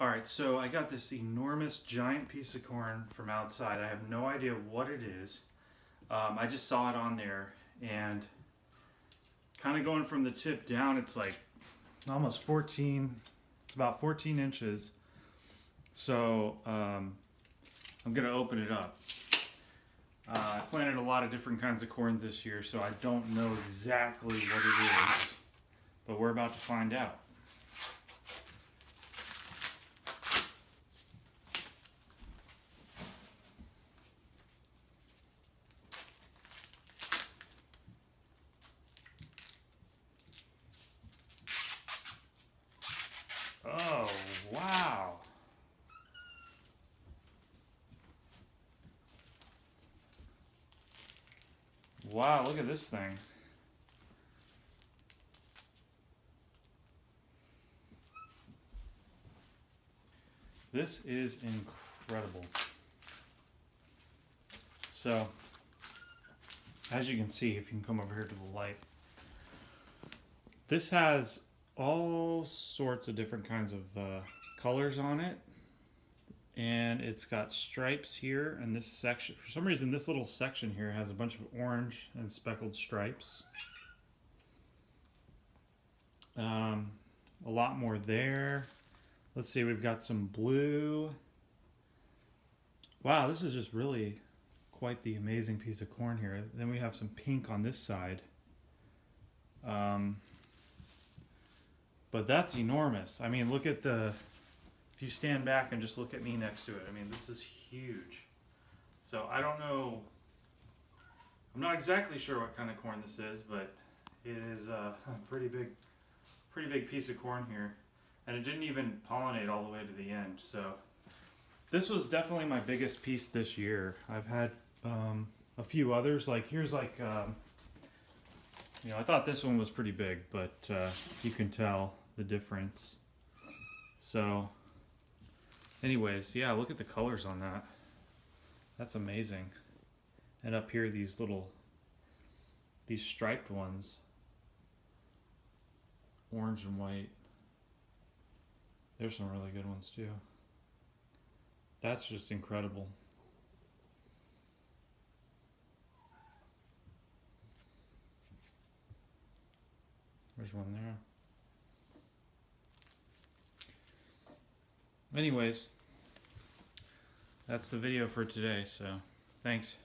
All right, so I got this enormous giant piece of corn from outside. I have no idea what it is. I just saw it on there, and kind of going from the tip down, it's like almost 14. It's about 14 inches. So I'm gonna open it up. I planted a lot of different kinds of corn this year, so I don't know exactly what it is, but we're about to find out. Oh, wow. Wow, look at this thing. This is incredible. So, as you can see, if you can come over here to the light, this has all sorts of different kinds of colors on it. And it's got stripes here in this section. For some reason, this little section here has a bunch of orange and speckled stripes. A lot more there. Let's see, we've got some blue. Wow, this is just really quite the amazing piece of corn here. Then we have some pink on this side. But that's enormous. I mean, look at the, if you stand back and just look at me next to it, I mean, this is huge. So I don't know, I'm not exactly sure what kind of corn this is, but it is a pretty big piece of corn here. And it didn't even pollinate all the way to the end. So this was definitely my biggest piece this year. I've had a few others, like here's like, I thought this one was pretty big, but you can tell the difference. So anyways, yeah, look at the colors on that. That's amazing. And up here, these striped ones, orange and white. There's some really good ones too. That's just incredible. There's one there. Anyways, that's the video for today, so thanks.